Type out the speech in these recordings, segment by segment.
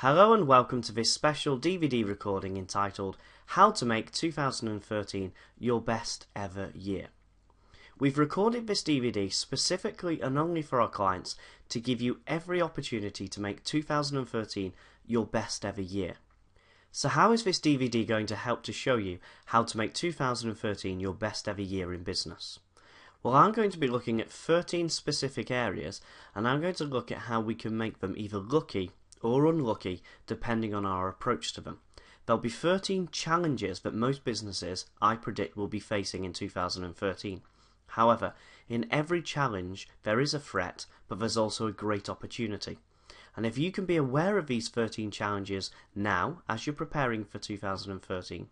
Hello and welcome to this special DVD recording entitled How to Make 2013 Your Best Ever Year. We've recorded this DVD specifically and only for our clients to give you every opportunity to make 2013 your best ever year. So how is this DVD going to help to show you how to make 2013 your best ever year in business? Well, I'm going to be looking at 13 specific areas, and I'm going to look at how we can make them either lucky or unlucky depending on our approach to them. There'll be 13 challenges that most businesses, I predict, will be facing in 2013. However, in every challenge there is a threat, but there's also a great opportunity. And if you can be aware of these 13 challenges now, as you're preparing for 2013,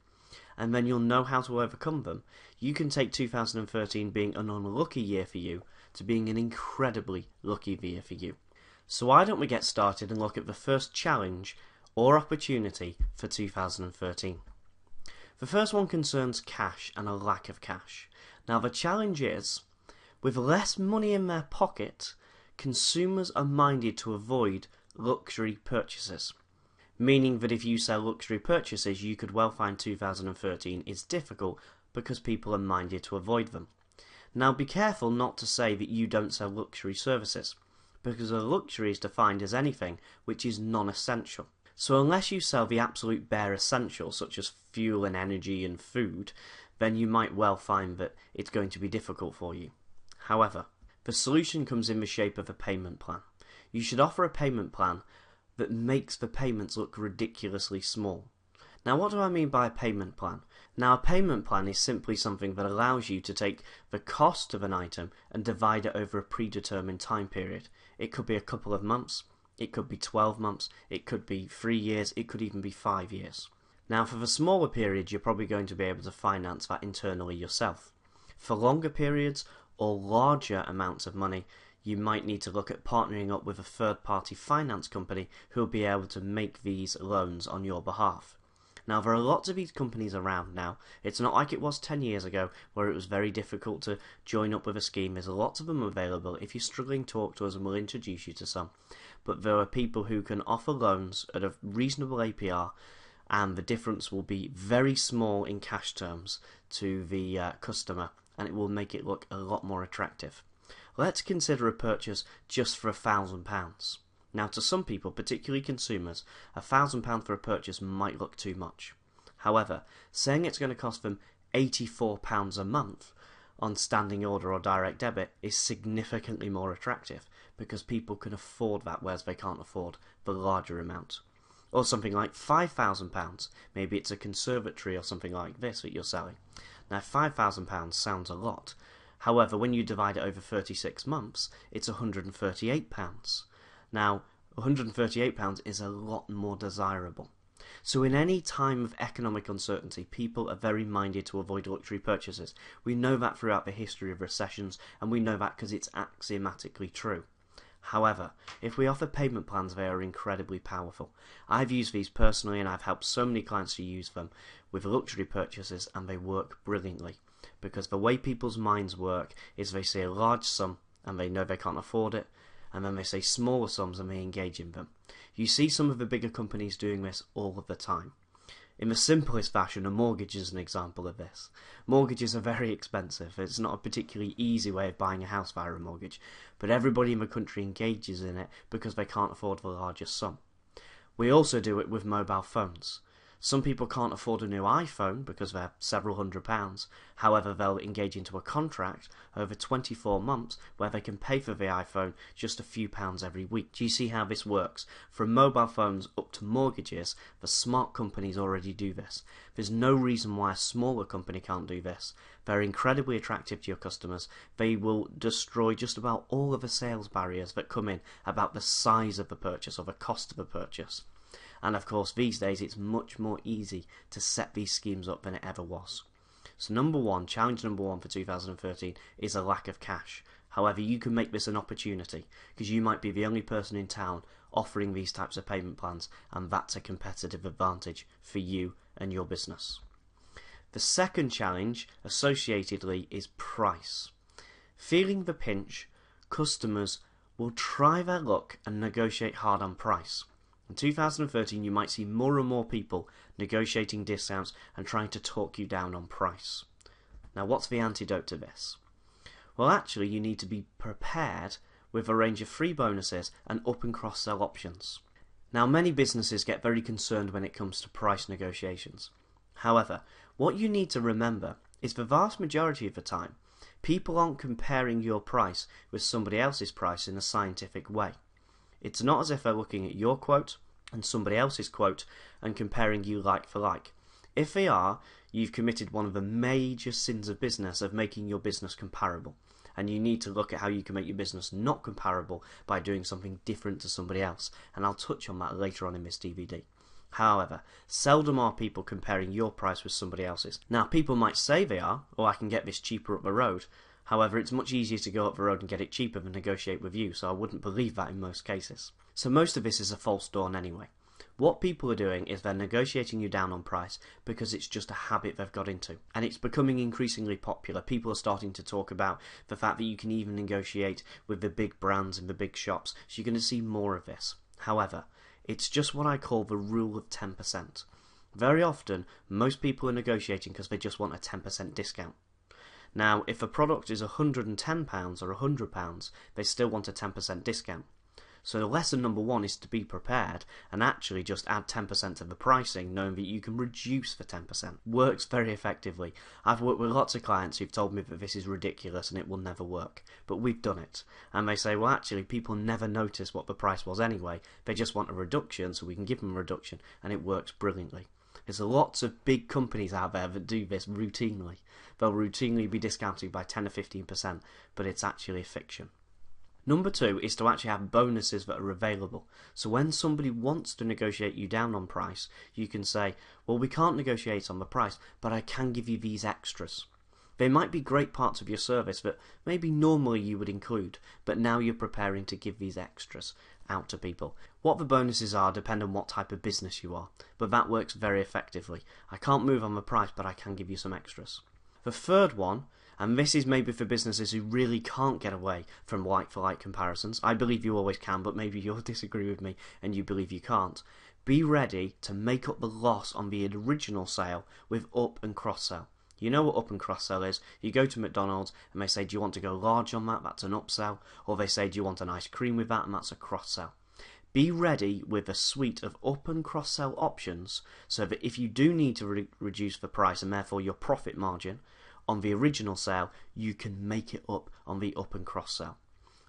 and then you'll know how to overcome them, you can take 2013 being an unlucky year for you to being an incredibly lucky year for you. So why don't we get started and look at the first challenge or opportunity for 2013. The first one concerns cash and a lack of cash. Now the challenge is, with less money in their pocket, consumers are minded to avoid luxury purchases. Meaning that if you sell luxury purchases, you could well find 2013 is difficult because people are minded to avoid them. Now be careful not to say that you don't sell luxury services, because a luxury is defined as anything which is non-essential. So unless you sell the absolute bare essentials such as fuel and energy and food, then you might well find that it's going to be difficult for you. However, the solution comes in the shape of a payment plan. You should offer a payment plan that makes the payments look ridiculously small. Now what do I mean by a payment plan? Now a payment plan is simply something that allows you to take the cost of an item and divide it over a predetermined time period. It could be a couple of months, it could be 12 months, it could be 3 years, it could even be 5 years. Now for the smaller periods you're probably going to be able to finance that internally yourself. For longer periods or larger amounts of money, you might need to look at partnering up with a third-party finance company who will be able to make these loans on your behalf. Now there are lots of these companies around now. It's not like it was 10 years ago where it was very difficult to join up with a scheme. There's lots of them available. If you're struggling, talk to us and we'll introduce you to some. But there are people who can offer loans at a reasonable APR, and the difference will be very small in cash terms to the customer, and it will make it look a lot more attractive. Let's consider a purchase just for £1,000. Now to some people, particularly consumers, £1,000 for a purchase might look too much. However, saying it's going to cost them £84 a month on standing order or direct debit is significantly more attractive because people can afford that, whereas they can't afford the larger amount. Or something like £5,000, maybe it's a conservatory or something like this that you're selling. Now £5,000 sounds a lot. However, when you divide it over 36 months, it's £138. Now, £138 is a lot more desirable. So in any time of economic uncertainty, people are very minded to avoid luxury purchases. We know that throughout the history of recessions, and we know that because it's axiomatically true. However, if we offer payment plans, they are incredibly powerful. I've used these personally, and I've helped so many clients to use them with luxury purchases, and they work brilliantly. Because the way people's minds work is they see a large sum, and they know they can't afford it, and then they say smaller sums and they engage in them. You see some of the bigger companies doing this all of the time. In the simplest fashion, a mortgage is an example of this. Mortgages are very expensive. It's not a particularly easy way of buying a house via a mortgage, but everybody in the country engages in it because they can't afford the largest sum. We also do it with mobile phones. Some people can't afford a new iPhone because they're several £100. However, they'll engage into a contract over 24 months where they can pay for the iPhone just a few pounds every week. Do you see how this works? From mobile phones up to mortgages, the smart companies already do this. There's no reason why a smaller company can't do this. They're incredibly attractive to your customers. They will destroy just about all of the sales barriers that come in about the size of the purchase or the cost of the purchase. And of course these days it's much more easy to set these schemes up than it ever was. So challenge number one for 2013 is a lack of cash. However, you can make this an opportunity because you might be the only person in town offering these types of payment plans, and that's a competitive advantage for you and your business. The second challenge associatedly is price. Feeling the pinch, customers will try their luck and negotiate hard on price. In 2013, you might see more and more people negotiating discounts and trying to talk you down on price. Now, what's the antidote to this? Well, actually, you need to be prepared with a range of free bonuses and up and cross-sell options. Now, many businesses get very concerned when it comes to price negotiations. However, what you need to remember is the vast majority of the time, people aren't comparing your price with somebody else's price in a scientific way. It's not as if they're looking at your quote and somebody else's quote and comparing you like for like. If they are, you've committed one of the major sins of business of making your business comparable. And you need to look at how you can make your business not comparable by doing something different to somebody else. And I'll touch on that later on in this DVD. However, seldom are people comparing your price with somebody else's. Now, people might say they are, or I can get this cheaper up the road. However, it's much easier to go up the road and get it cheaper than negotiate with you, so I wouldn't believe that in most cases. So most of this is a false dawn anyway. What people are doing is they're negotiating you down on price because it's just a habit they've got into. And it's becoming increasingly popular. People are starting to talk about the fact that you can even negotiate with the big brands and the big shops, so you're going to see more of this. However, it's just what I call the rule of 10%. Very often, most people are negotiating because they just want a 10% discount. Now, if a product is £110 or £100, they still want a 10% discount. So lesson number one is to be prepared and actually just add 10% to the pricing, knowing that you can reduce for 10%. Works very effectively. I've worked with lots of clients who've told me that this is ridiculous and it will never work. But we've done it. And they say, well, actually, people never notice what the price was anyway. They just want a reduction, so we can give them a reduction, and it works brilliantly. There's lots of big companies out there that do this routinely. They'll routinely be discounting by 10 or 15%, but it's actually a fiction. Number two is to actually have bonuses that are available. So when somebody wants to negotiate you down on price, you can say, well, we can't negotiate on the price, but I can give you these extras. They might be great parts of your service that maybe normally you would include, but now you're preparing to give these extras out to people. What the bonuses are depend on what type of business you are, but that works very effectively. I can't move on the price, but I can give you some extras. The third one, and this is maybe for businesses who really can't get away from like-for-like comparisons. I believe you always can, but maybe you'll disagree with me and you believe you can't. Be ready to make up the loss on the original sale with up and cross-sell. You know what up and cross-sell is. You go to McDonald's and they say, do you want to go large on that? That's an upsell. Or they say, do you want an ice cream with that? And that's a cross-sell. Be ready with a suite of up and cross-sell options so that if you do need to reduce the price and therefore your profit margin on the original sale, you can make it up on the up and cross-sell.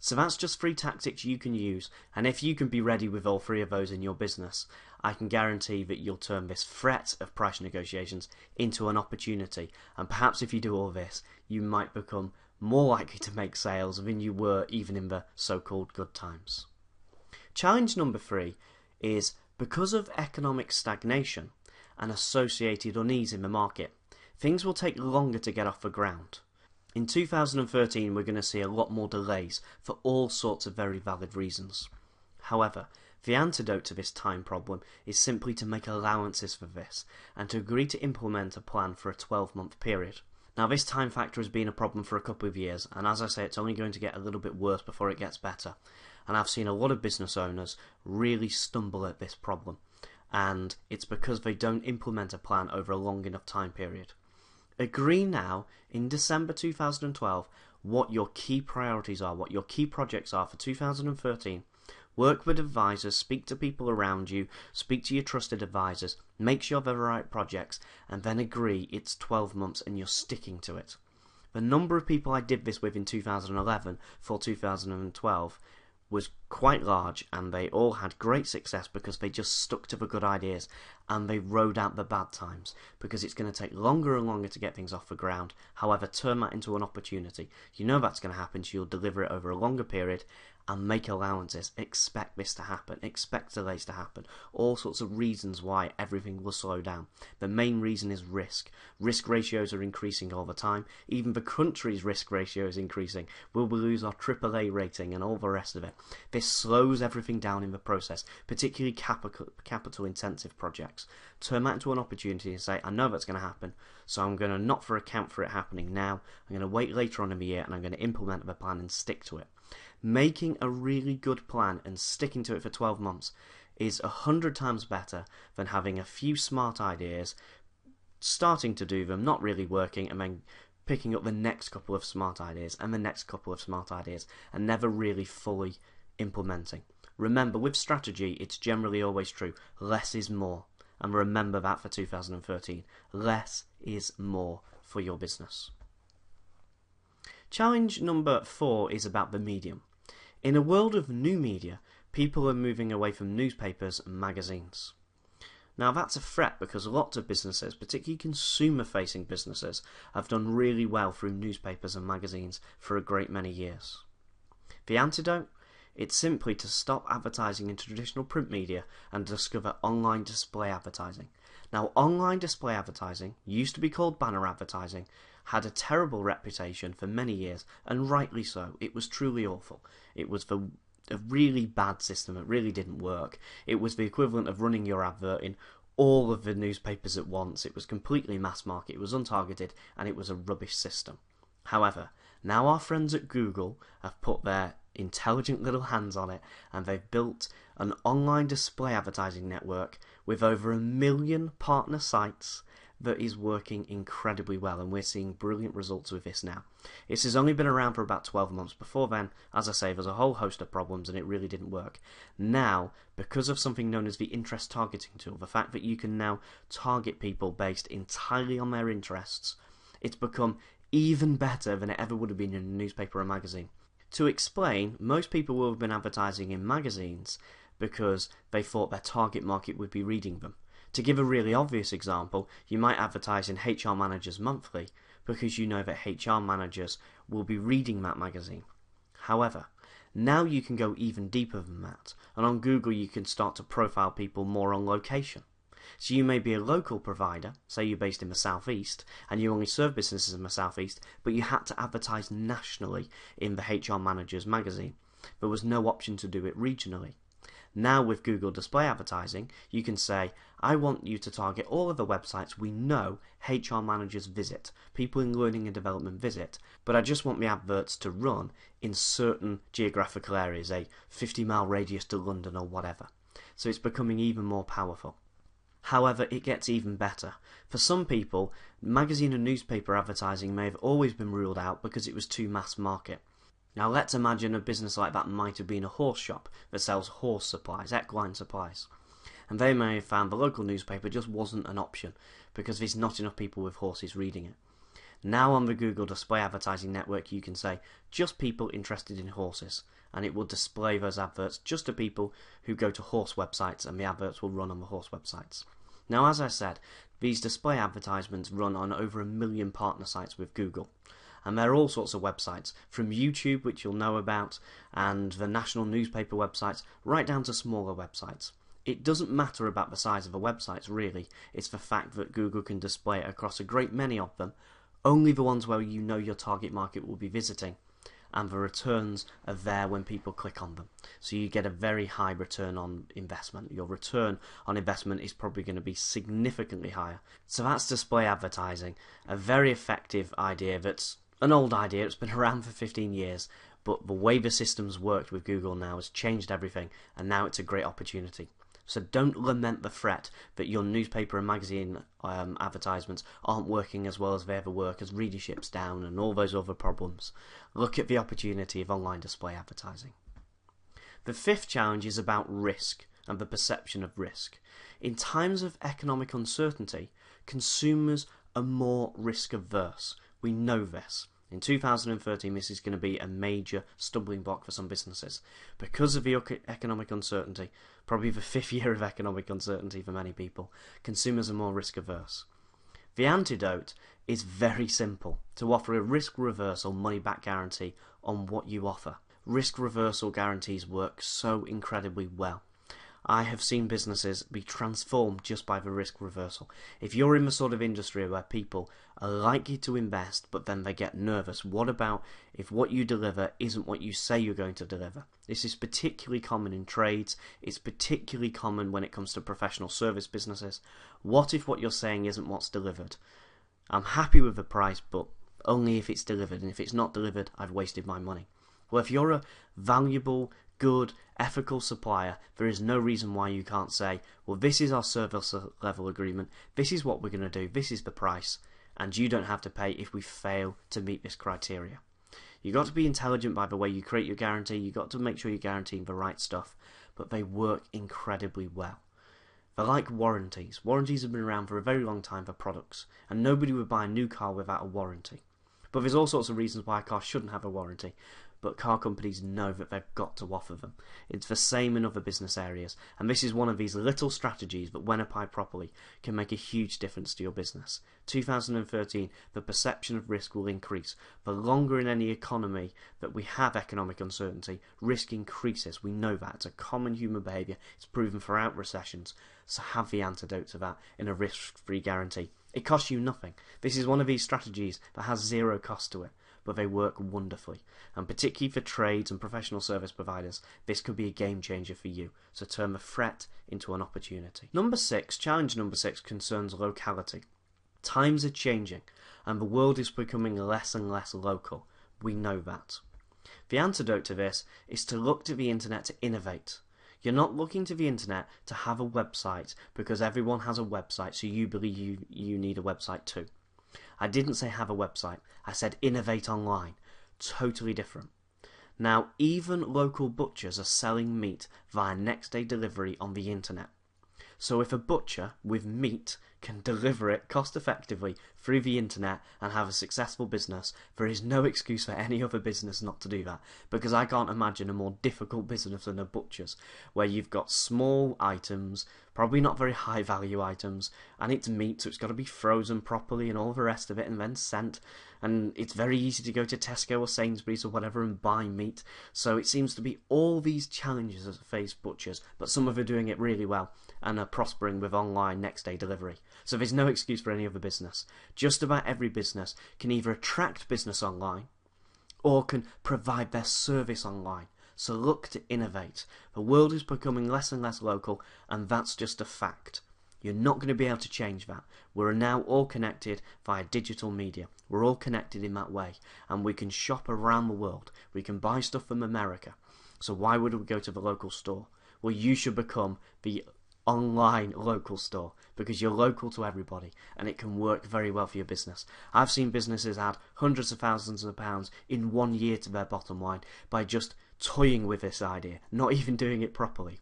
So that's just 3 tactics you can use, and if you can be ready with all 3 of those in your business, I can guarantee that you'll turn this threat of price negotiations into an opportunity, and perhaps if you do all this, you might become more likely to make sales than you were even in the so-called good times. Challenge number 3 is because of economic stagnation and associated unease in the market, things will take longer to get off the ground. In 2013, we're going to see a lot more delays for all sorts of very valid reasons. However, the antidote to this time problem is simply to make allowances for this and to agree to implement a plan for a 12-month period. Now, this time factor has been a problem for a couple of years, and as I say, it's only going to get a little bit worse before it gets better. And I've seen a lot of business owners really stumble at this problem, and it's because they don't implement a plan over a long enough time period. Agree now, in December 2012, what your key priorities are, what your key projects are for 2013. Work with advisors, speak to people around you, speak to your trusted advisors, make sure they're the right projects, and then agree it's 12 months and you're sticking to it. The number of people I did this with in 2011 for 2012 was quite large, and they all had great success because they just stuck to the good ideas and they rode out the bad times, because it's going to take longer and longer to get things off the ground. However, turn that into an opportunity. You know that's going to happen, so you'll deliver it over a longer period and make allowances. Expect this to happen, expect delays to happen, all sorts of reasons why everything will slow down. The main reason is risk. Risk ratios are increasing all the time. Even the country's risk ratio is increasing. Will we lose our AAA rating and all the rest of it? This slows everything down in the process, particularly capital intensive projects. Turn that into an opportunity and say, I know that's going to happen, so I'm going to not account for it happening now. I'm going to wait later on in the year and I'm going to implement the plan and stick to it. Making a really good plan and sticking to it for 12 months is 100 times better than having a few smart ideas, starting to do them, not really working, and then picking up the next couple of smart ideas and the next couple of smart ideas and never really fully implementing. Remember, with strategy, it's generally always true, less is more. And remember that for 2013, less is more for your business. Challenge number 4 is about the medium. In a world of new media, people are moving away from newspapers and magazines. Now that's a threat because lots of businesses, particularly consumer-facing businesses, have done really well through newspapers and magazines for a great many years. The antidote? It's simply to stop advertising in traditional print media and discover online display advertising. Now, online display advertising, used to be called banner advertising, had a terrible reputation for many years, and rightly so. It was truly awful. It was a really bad system. It really didn't work. It was the equivalent of running your advert in all of the newspapers at once. It was completely mass market. It was untargeted, and it was a rubbish system. However, now our friends at Google have put their intelligent little hands on it, and they've built an online display advertising network with over 1 million partner sites that is working incredibly well, and we're seeing brilliant results with this now. This has only been around for about 12 months. Before then, as I say, there's a whole host of problems and it really didn't work. Now, because of something known as the interest targeting tool, the fact that you can now target people based entirely on their interests, it's become even better than it ever would have been in a newspaper or magazine. To explain, most people will have been advertising in magazines because they thought their target market would be reading them. To give a really obvious example, you might advertise in HR Managers Monthly because you know that HR managers will be reading that magazine. However, now you can go even deeper than that, and on Google you can start to profile people more on location. So you may be a local provider, say you're based in the southeast, and you only serve businesses in the southeast, but you had to advertise nationally in the HR Managers magazine. There was no option to do it regionally. Now with Google Display Advertising, you can say, I want you to target all of the websites we know HR managers visit, people in learning and development visit, but I just want the adverts to run in certain geographical areas, a 50-mile radius to London or whatever. So it's becoming even more powerful. However, it gets even better. For some people, magazine and newspaper advertising may have always been ruled out because it was too mass market. Now let's imagine a business like that might have been a horse shop that sells horse supplies, equine supplies. And they may have found the local newspaper just wasn't an option because there's not enough people with horses reading it. Now on the Google Display Advertising Network you can say just people interested in horses, and it will display those adverts just to people who go to horse websites, and the adverts will run on the horse websites. Now as I said, these display advertisements run on over 1 million partner sites with Google. And there are all sorts of websites, from YouTube, which you'll know about, and the national newspaper websites, right down to smaller websites. It doesn't matter about the size of the websites, really. It's the fact that Google can display it across a great many of them, only the ones where you know your target market will be visiting, and the returns are there when people click on them. So you get a very high return on investment. Your return on investment is probably going to be significantly higher. So that's display advertising, a very effective idea that's an old idea. It's been around for 15 years, but the way the system's worked with Google now has changed everything, and now it's a great opportunity. So don't lament the threat that your newspaper and magazine advertisements aren't working as well as they ever work, as readership's down and all those other problems. Look at the opportunity of online display advertising. The 5th challenge is about risk and the perception of risk. In times of economic uncertainty, consumers are more risk averse. We know this. In 2013, this is going to be a major stumbling block for some businesses. Because of the economic uncertainty, probably the 5th year of economic uncertainty for many people, consumers are more risk averse. The antidote is very simple: to offer a risk reversal money back guarantee on what you offer. Risk reversal guarantees work so incredibly well. I have seen businesses be transformed just by the risk reversal. If you're in the sort of industry where people are likely to invest but then they get nervous, what about if what you deliver isn't what you say you're going to deliver? This is particularly common in trades. It's particularly common when it comes to professional service businesses. What if what you're saying isn't what's delivered? I'm happy with the price, but only if it's delivered, and if it's not delivered, I've wasted my money. Well, if you're a valuable, good, ethical supplier, there is no reason why you can't say, well, this is our service level agreement, this is what we're going to do, this is the price, and you don't have to pay if we fail to meet this criteria. You've got to be intelligent by the way you create your guarantee, you've got to make sure you're guaranteeing the right stuff, but they work incredibly well. They're like warranties. Warranties have been around for a very long time for products, and nobody would buy a new car without a warranty. But there's all sorts of reasons why a car shouldn't have a warranty, but car companies know that they've got to offer them. It's the same in other business areas, and this is one of these little strategies that, when applied properly, can make a huge difference to your business. 2013, the perception of risk will increase. The longer in any economy that we have economic uncertainty, risk increases. We know that. It's a common human behaviour. It's proven throughout recessions. So have the antidote to that in a risk-free guarantee. It costs you nothing. This is one of these strategies that has zero cost to it, but they work wonderfully. And particularly for trades and professional service providers, this could be a game changer for you. So turn the threat into an opportunity. Challenge number 6 concerns locality. Times are changing, and the world is becoming less and less local. We know that. The antidote to this is to look to the internet to innovate. You're not looking to the internet to have a website because everyone has a website, so you believe you need a website too. I didn't say have a website, I said innovate online. Totally different. Now, even local butchers are selling meat via next day delivery on the internet. So if a butcher with meat can deliver it cost effectively through the internet and have a successful business, there is no excuse for any other business not to do that, because I can't imagine a more difficult business than a butcher's, where you've got small items, probably not very high value items, and it's meat, so it's got to be frozen properly and all the rest of it and then sent, and it's very easy to go to Tesco or Sainsbury's or whatever and buy meat. So it seems to be all these challenges that face butchers, but some of them are doing it really well and are prospering with online next day delivery. So there's no excuse for any other business. Just about every business can either attract business online or can provide their service online. So look to innovate. The world is becoming less and less local, and that's just a fact. You're not going to be able to change that. We're now all connected via digital media. We're all connected in that way, and we can shop around the world. We can buy stuff from America. So why would we go to the local store? Well, you should become the online local store, because you're local to everybody and it can work very well for your business. I've seen businesses add hundreds of thousands of pounds in 1 year to their bottom line by just toying with this idea, not even doing it properly.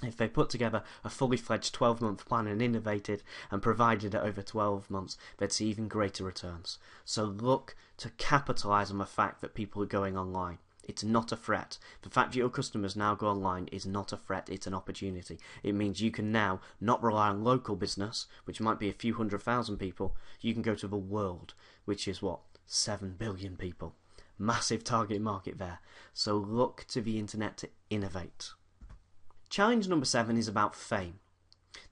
If they put together a fully fledged 12-month plan and innovated and provided it over 12 months, they'd see even greater returns. So look to capitalise on the fact that people are going online. It's not a threat. The fact that your customers now go online is not a threat, it's an opportunity. It means you can now not rely on local business, which might be a few 100,000 people. You can go to the world, which is what? 7 billion people. Massive target market there. So look to the internet to innovate. Challenge number 7 is about fame.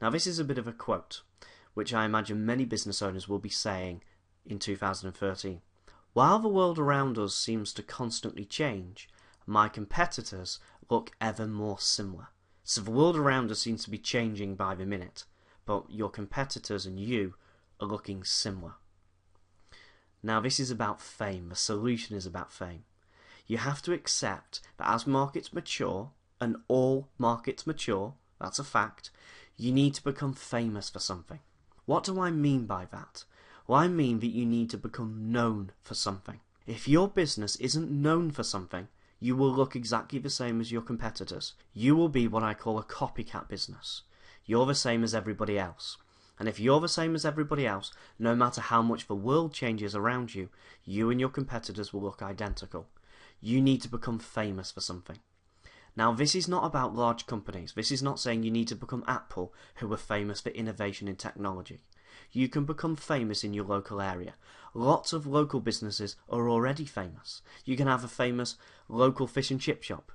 Now this is a bit of a quote, which I imagine many business owners will be saying in 2013. While the world around us seems to constantly change, my competitors look ever more similar. So the world around us seems to be changing by the minute, but your competitors and you are looking similar. Now this is about fame. The solution is about fame. You have to accept that as markets mature, and all markets mature, that's a fact, you need to become famous for something. What do I mean by that? Well, I mean that you need to become known for something. If your business isn't known for something, you will look exactly the same as your competitors. You will be what I call a copycat business. You're the same as everybody else. And if you're the same as everybody else, no matter how much the world changes around you, you and your competitors will look identical. You need to become famous for something. Now, this is not about large companies. This is not saying you need to become Apple, who are famous for innovation in technology. You can become famous in your local area. Lots of local businesses are already famous. You can have a famous local fish and chip shop.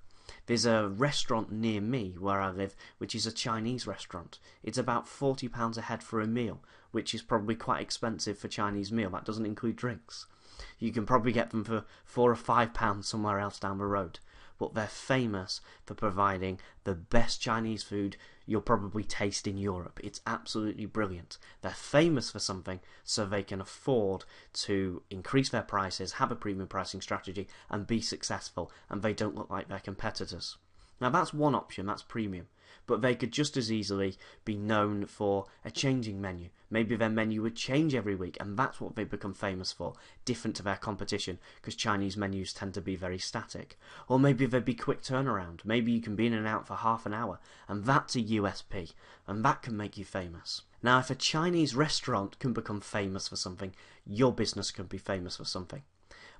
There's a restaurant near me where I live, which is a Chinese restaurant. It's about £40 a head for a meal, which is probably quite expensive for Chinese meal. That doesn't include drinks. You can probably get them for £4 or £5 somewhere else down the road. But they're famous for providing the best Chinese food you'll probably taste in Europe. It's absolutely brilliant. They're famous for something, so they can afford to increase their prices, have a premium pricing strategy, and be successful, and they don't look like their competitors. Now that's one option, that's premium. But they could just as easily be known for a changing menu. Maybe their menu would change every week, and that's what they become famous for, different to their competition, because Chinese menus tend to be very static. Or maybe they'd be quick turnaround. Maybe you can be in and out for half an hour, and that's a USP, and that can make you famous. Now, if a Chinese restaurant can become famous for something, your business can be famous for something.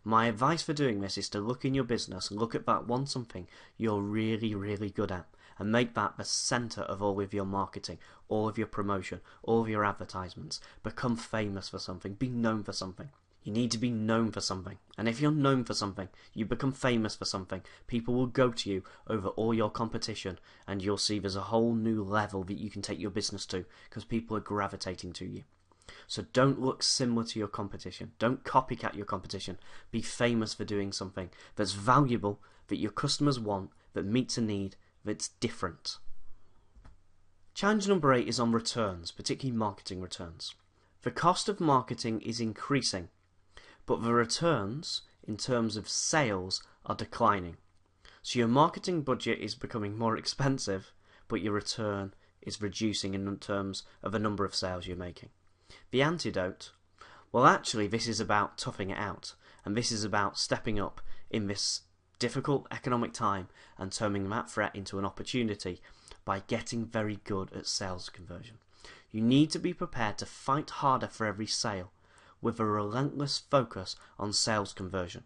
My advice for doing this is to look in your business and look at that one something you're really, really good at, and make that the centre of all of your marketing, all of your promotion, all of your advertisements. Become famous for something. Be known for something. You need to be known for something. And if you're known for something, you become famous for something, people will go to you over all your competition, and you'll see there's a whole new level that you can take your business to, because people are gravitating to you. So don't look similar to your competition. Don't copycat your competition. Be famous for doing something that's valuable, that your customers want, that meets a need, that's different. Challenge number 8 is on returns, particularly marketing returns. The cost of marketing is increasing, but the returns, in terms of sales, are declining. So your marketing budget is becoming more expensive, but your return is reducing in terms of the number of sales you're making. The antidote? Well, actually, this is about toughing it out, and this is about stepping up in this difficult economic time and turning that threat into an opportunity by getting very good at sales conversion. You need to be prepared to fight harder for every sale, with a relentless focus on sales conversion.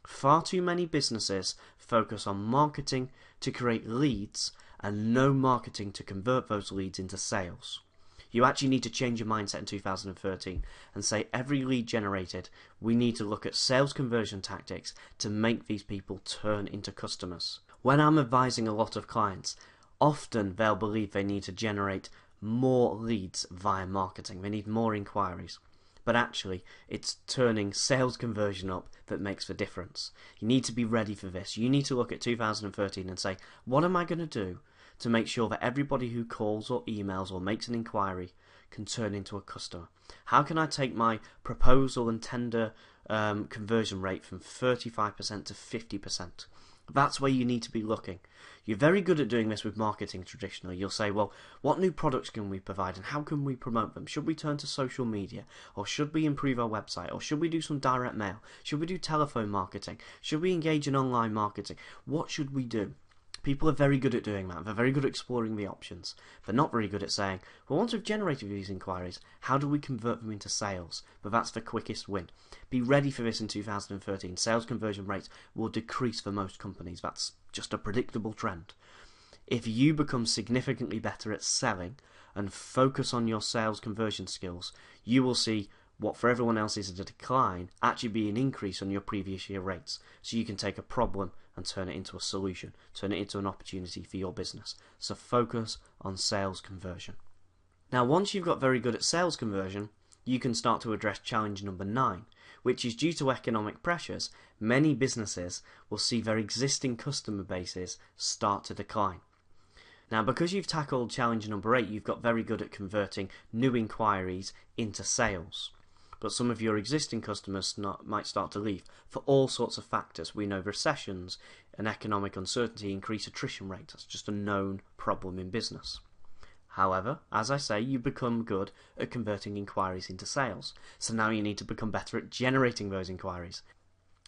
Far too many businesses focus on marketing to create leads and no marketing to convert those leads into sales. You actually need to change your mindset in 2013 and say every lead generated, we need to look at sales conversion tactics to make these people turn into customers. When I'm advising a lot of clients, often they'll believe they need to generate more leads via marketing. They need more inquiries. But actually, it's turning sales conversion up that makes the difference. You need to be ready for this. You need to look at 2013 and say, what am I going to do to make sure that everybody who calls or emails or makes an inquiry can turn into a customer? How can I take my proposal and tender conversion rate from 35% to 50%? That's where you need to be looking. You're very good at doing this with marketing traditionally. You'll say, well, what new products can we provide and how can we promote them? Should we turn to social media? Or should we improve our website? Or should we do some direct mail? Should we do telephone marketing? Should we engage in online marketing? What should we do? People are very good at doing that. They're very good at exploring the options. They're not very good at saying, well, once we've generated these inquiries, how do we convert them into sales? But that's the quickest win. Be ready for this in 2013. Sales conversion rates will decrease for most companies. That's just a predictable trend. If you become significantly better at selling and focus on your sales conversion skills, you will see what for everyone else is a decline actually be an increase on your previous year rates. So you can take a problem and turn it into a solution, turn it into an opportunity for your business. So focus on sales conversion. Now, once you've got very good at sales conversion, you can start to address challenge number 9, which is due to economic pressures, many businesses will see their existing customer bases start to decline. Now, because you've tackled challenge number 8, you've got very good at converting new inquiries into sales. But some of your existing customers might start to leave for all sorts of factors. We know recessions and economic uncertainty increase attrition rates. That's just a known problem in business. However, as I say, you become good at converting inquiries into sales. So now you need to become better at generating those inquiries.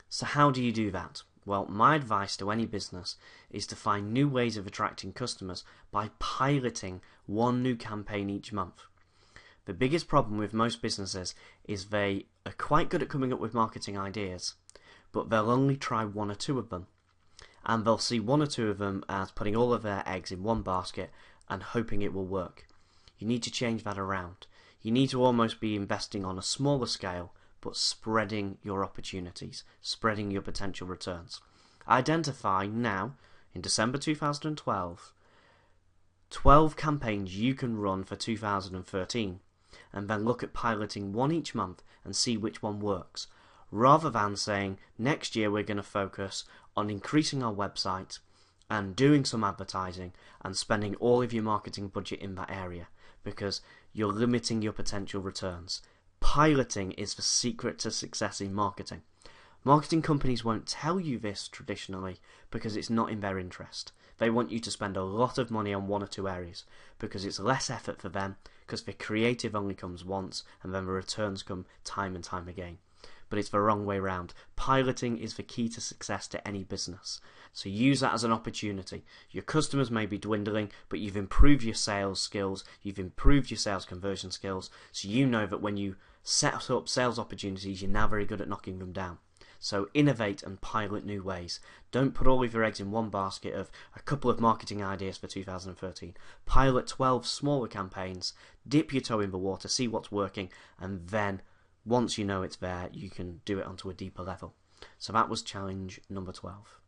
So how do you do that? Well, my advice to any business is to find new ways of attracting customers by piloting one new campaign each month. The biggest problem with most businesses is they are quite good at coming up with marketing ideas, but they'll only try one or two of them. And they'll see one or two of them as putting all of their eggs in one basket and hoping it will work. You need to change that around. You need to almost be investing on a smaller scale, but spreading your opportunities, spreading your potential returns. Identify now, in December 2012, 12 campaigns you can run for 2013. And then look at piloting one each month and see which one works, rather than saying next year we're going to focus on increasing our website and doing some advertising and spending all of your marketing budget in that area, because you're limiting your potential returns. Piloting is the secret to success in marketing. Marketing companies won't tell you this traditionally because it's not in their interest. They want you to spend a lot of money on one or two areas because it's less effort for them, because the creative only comes once and then the returns come time and time again. But it's the wrong way round. Piloting is the key to success to any business. So use that as an opportunity. Your customers may be dwindling, but you've improved your sales skills, you've improved your sales conversion skills, so you know that when you set up sales opportunities, you're now very good at knocking them down. So innovate and pilot new ways. Don't put all of your eggs in one basket of a couple of marketing ideas for 2013. Pilot 12 smaller campaigns, dip your toe in the water, see what's working, and then once you know it's there, you can do it onto a deeper level. So that was challenge number 12.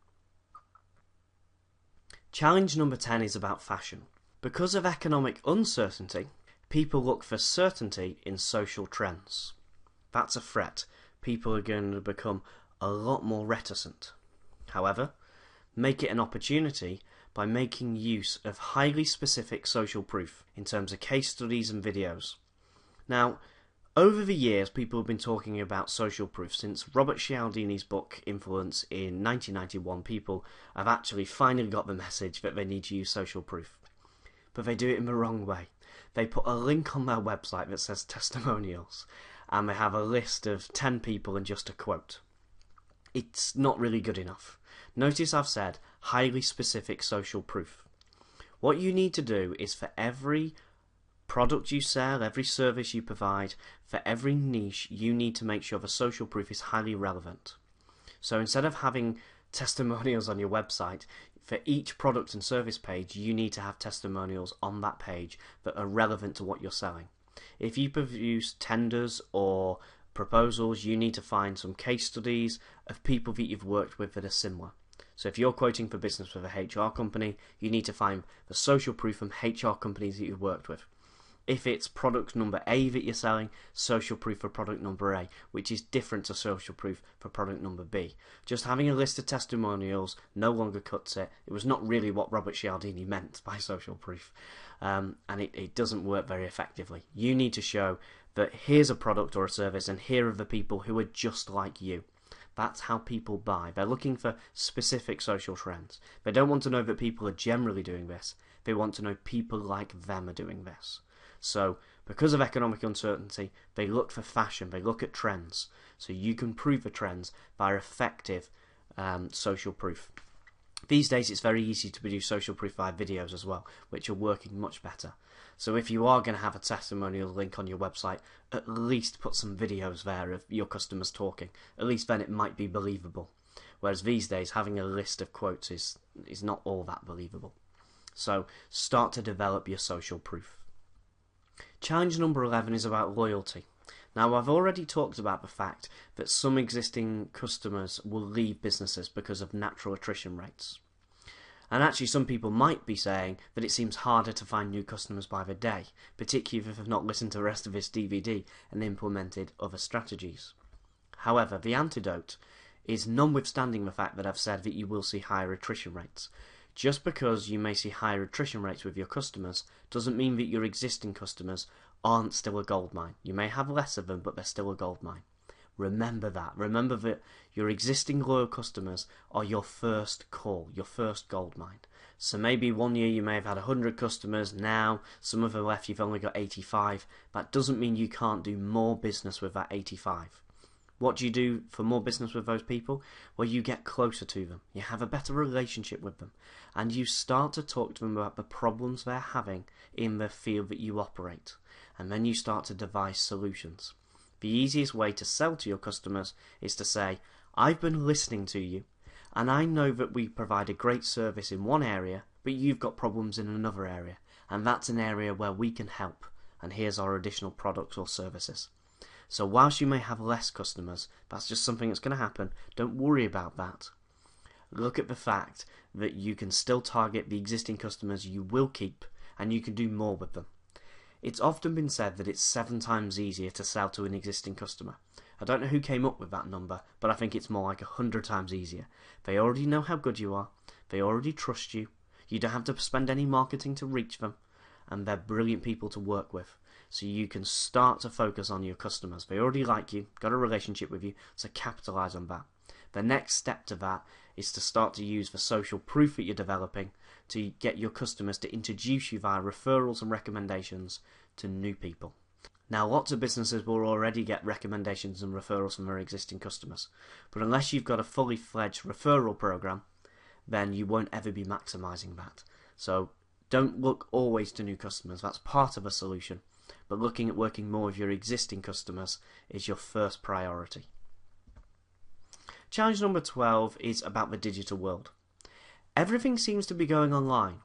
Challenge number 10 is about fashion. Because of economic uncertainty, people look for certainty in social trends. That's a threat. People are going to become a lot more reticent. However, make it an opportunity by making use of highly specific social proof in terms of case studies and videos. Now, over the years, people have been talking about social proof. Since Robert Cialdini's book Influence in 1991, people have actually finally got the message that they need to use social proof. But they do it in the wrong way. They put a link on their website that says testimonials, and they have a list of 10 people and just a quote. It's not really good enough. Notice I've said highly specific social proof. What you need to do is for every product you sell, every service you provide, for every niche, you need to make sure the social proof is highly relevant. So instead of having testimonials on your website, for each product and service page, you need to have testimonials on that page that are relevant to what you're selling. If you produce tenders or proposals, you need to find some case studies of people that you've worked with that are similar. So if you're quoting for business with a HR company, you need to find the social proof from HR companies that you've worked with. If it's product number A that you're selling, social proof for product number A, which is different to social proof for product number B. Just having a list of testimonials no longer cuts it. It was not really what Robert Cialdini meant by social proof, and it doesn't work very effectively. You need to show that here's a product or a service and here are the people who are just like you. That's how people buy. They're looking for specific social trends. They don't want to know that people are generally doing this. They want to know people like them are doing this. So, because of economic uncertainty, they look for fashion, they look at trends. So you can prove the trends by effective social proof. These days it's very easy to produce social proof via videos as well, which are working much better. So if you are going to have a testimonial link on your website, at least put some videos there of your customers talking. At least then it might be believable. Whereas these days having a list of quotes is not all that believable. So start to develop your social proof. Challenge number 11 is about loyalty. Now, I've already talked about the fact that some existing customers will leave businesses because of natural attrition rates. And actually some people might be saying that it seems harder to find new customers by the day, particularly if they've not listened to the rest of this DVD and implemented other strategies. However, the antidote is, notwithstanding the fact that I've said that you will see higher attrition rates. Just because you may see higher attrition rates with your customers doesn't mean that your existing customers aren't still a goldmine. You may have less of them, but they're still a goldmine. Remember that. Remember that your existing loyal customers are your first call, your first goldmine. So maybe one year you may have had 100 customers, now some of them left, you've only got 85. That doesn't mean you can't do more business with that 85. What do you do for more business with those people? Well, you get closer to them. You have a better relationship with them. And you start to talk to them about the problems they're having in the field that you operate. And then you start to devise solutions. The easiest way to sell to your customers is to say, I've been listening to you, and I know that we provide a great service in one area, but you've got problems in another area. And that's an area where we can help. And here's our additional products or services. So whilst you may have less customers, that's just something that's going to happen. Don't worry about that. Look at the fact that you can still target the existing customers you will keep, and you can do more with them. It's often been said that it's 7 times easier to sell to an existing customer. I don't know who came up with that number, but I think it's more like 100 times easier. They already know how good you are. They already trust you. You don't have to spend any marketing to reach them, and they're brilliant people to work with. So you can start to focus on your customers. They already like you, got a relationship with you, so capitalize on that. The next step to that is to start to use the social proof that you're developing to get your customers to introduce you via referrals and recommendations to new people. Now, lots of businesses will already get recommendations and referrals from their existing customers, but unless you've got a fully fledged referral program, then you won't ever be maximizing that. So don't look always to new customers. That's part of a solution, but looking at working more with your existing customers is your first priority. Challenge number 12 is about the digital world. Everything seems to be going online,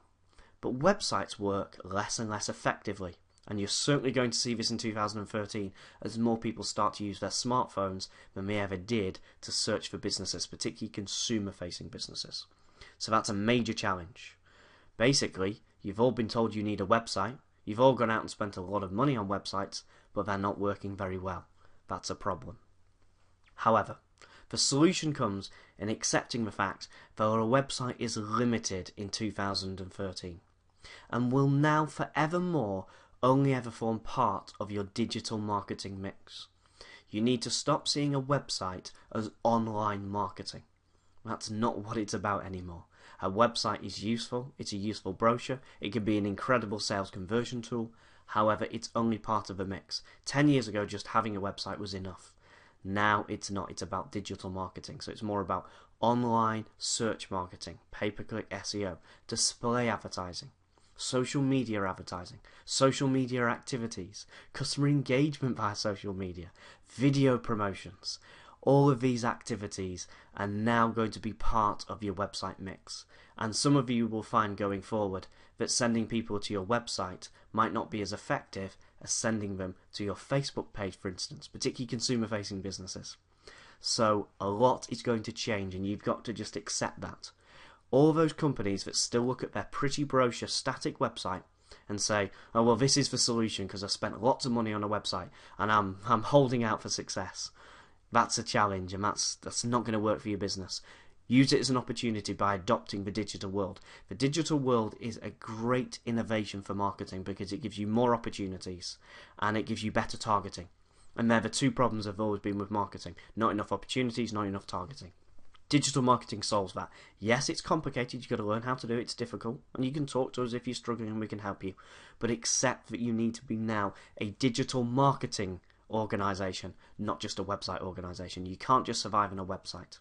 but websites work less and less effectively. And you're certainly going to see this in 2013 as more people start to use their smartphones than they ever did to search for businesses, particularly consumer-facing businesses. So that's a major challenge. Basically, you've all been told you need a website, you've all gone out and spent a lot of money on websites, but they're not working very well. That's a problem. However, the solution comes in accepting the fact that a website is limited in 2013 and will now forevermore only ever form part of your digital marketing mix. You need to stop seeing a website as online marketing. That's not what it's about anymore. A website is useful, it's a useful brochure, it can be an incredible sales conversion tool, however it's only part of the mix. 10 years ago just having a website was enough. Now it's not, it's about digital marketing, so it's more about online search marketing, pay-per-click SEO, display advertising, social media advertising, social media activities, customer engagement via social media, video promotions. All of these activities are now going to be part of your website mix. And some of you will find going forward that sending people to your website might not be as effective as sending them to your Facebook page, for instance, particularly consumer-facing businesses. So a lot is going to change, and you've got to just accept that. All those companies that still look at their pretty brochure static website and say, oh well, this is the solution because I spent lots of money on a website and I'm holding out for success. That's a challenge, and that's not going to work for your business. Use it as an opportunity by adopting the digital world. The digital world is a great innovation for marketing because it gives you more opportunities and it gives you better targeting. And they're the two problems that have always been with marketing. Not enough opportunities, not enough targeting. Digital marketing solves that. Yes, it's complicated, you've got to learn how to do it, it's difficult, and you can talk to us if you're struggling and we can help you. But accept that you need to be now a digital marketing organisation, not just a website organisation. You can't just survive on a website.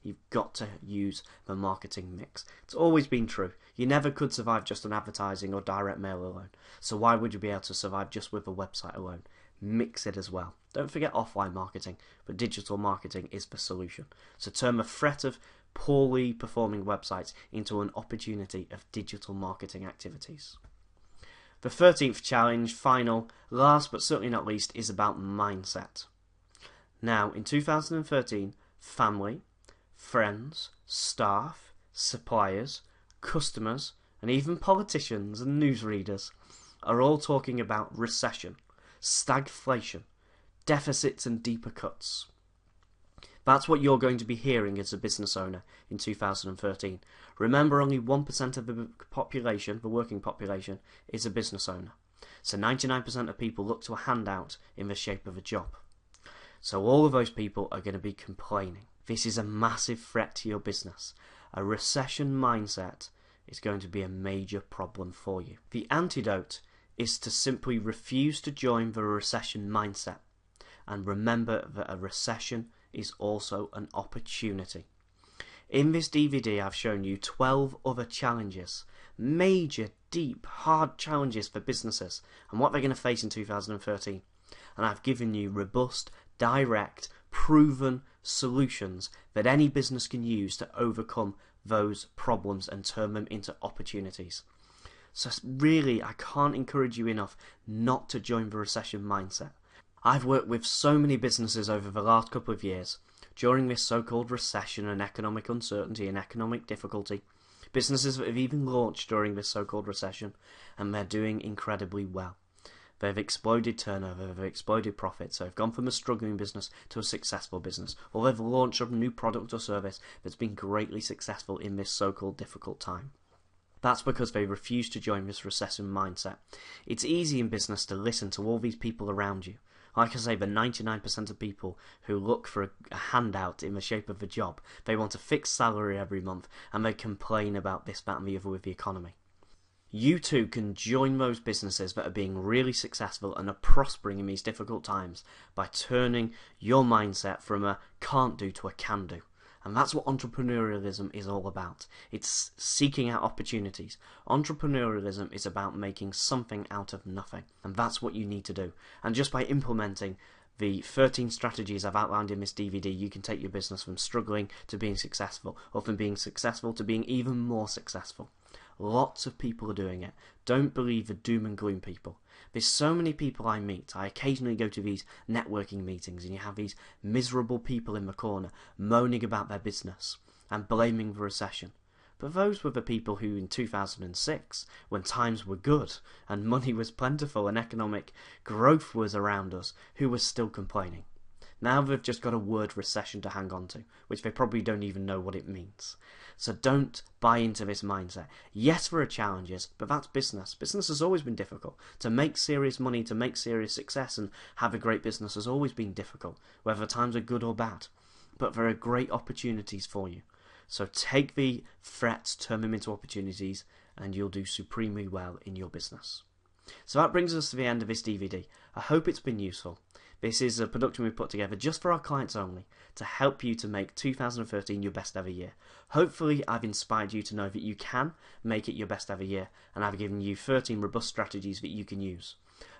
You've got to use the marketing mix. It's always been true. You never could survive just on advertising or direct mail alone. So why would you be able to survive just with a website alone? Mix it as well. Don't forget offline marketing, but digital marketing is the solution. So turn the threat of poorly performing websites into an opportunity of digital marketing activities. The 13th challenge, final, last but certainly not least, is about mindset. Now, in 2013, family, friends, staff, suppliers, customers, and even politicians and newsreaders are all talking about recession, stagflation, deficits and deeper cuts. That's what you're going to be hearing as a business owner in 2013. Remember, only 1% of the population, the working population, is a business owner. So 99% of people look to a handout in the shape of a job. So all of those people are going to be complaining. This is a massive threat to your business. A recession mindset is going to be a major problem for you. The antidote is to simply refuse to join the recession mindset. And remember that a recession is also an opportunity. In this DVD I've shown you 12 other challenges, major, deep, hard challenges for businesses and what they're going to face in 2013. And I've given you robust, direct, proven solutions that any business can use to overcome those problems and turn them into opportunities. So really, I can't encourage you enough not to join the recession mindset. I've worked with so many businesses over the last couple of years during this so-called recession and economic uncertainty and economic difficulty. Businesses that have even launched during this so-called recession, and they're doing incredibly well. They've exploded turnover, they've exploded profits, so they've gone from a struggling business to a successful business, or they've launched a new product or service that's been greatly successful in this so-called difficult time. That's because they refuse to join this recession mindset. It's easy in business to listen to all these people around you, Like I say, the 99% of people who look for a handout in the shape of a job, they want a fixed salary every month, and they complain about this, that and the other with the economy. You too can join those businesses that are being really successful and are prospering in these difficult times by turning your mindset from a can't do to a can do. And that's what entrepreneurialism is all about. It's seeking out opportunities. Entrepreneurialism is about making something out of nothing. And that's what you need to do. And just by implementing the 13 strategies I've outlined in this DVD, you can take your business from struggling to being successful, or from being successful to being even more successful. Lots of people are doing it. Don't believe the doom and gloom people. There's so many people I meet. I occasionally go to these networking meetings and you have these miserable people in the corner moaning about their business and blaming the recession. But those were the people who in 2006, when times were good and money was plentiful and economic growth was around us, who were still complaining. Now they've just got a word recession to hang on to, which they probably don't even know what it means. So don't buy into this mindset. Yes, there are challenges, but that's business. Business has always been difficult. To make serious money, to make serious success and have a great business has always been difficult, whether times are good or bad. But there are great opportunities for you. So take the threats, turn them into opportunities, and you'll do supremely well in your business. So that brings us to the end of this DVD. I hope it's been useful. This is a production we've put together just for our clients only, to help you to make 2013 your best ever year. Hopefully I've inspired you to know that you can make it your best ever year, and I've given you 13 robust strategies that you can use.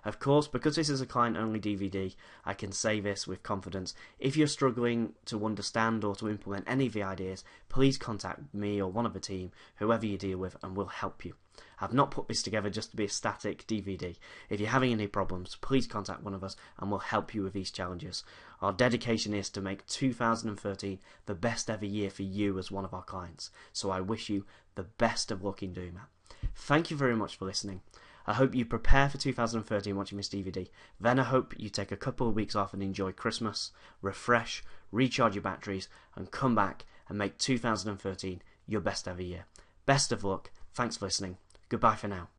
Of course, because this is a client-only DVD, I can say this with confidence. If you're struggling to understand or to implement any of the ideas, please contact me or one of the team, whoever you deal with, and we'll help you. I've not put this together just to be a static DVD. If you're having any problems, please contact one of us and we'll help you with these challenges. Our dedication is to make 2013 the best ever year for you as one of our clients. So I wish you the best of luck in doing that. Thank you very much for listening. I hope you prepare for 2013 watching this DVD. Then I hope you take a couple of weeks off and enjoy Christmas, refresh, recharge your batteries, and come back and make 2013 your best ever year. Best of luck. Thanks for listening. Goodbye for now.